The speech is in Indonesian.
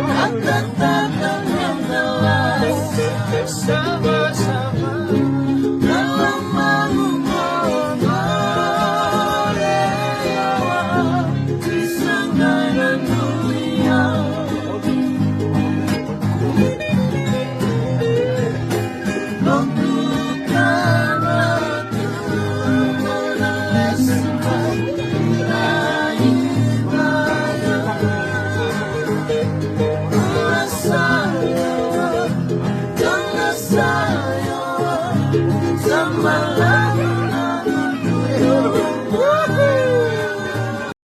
At tatapang ng dalas sama-sama dalam mengorewa isang dalam dunia. Tentukan waktu menoleskan raih bayangan.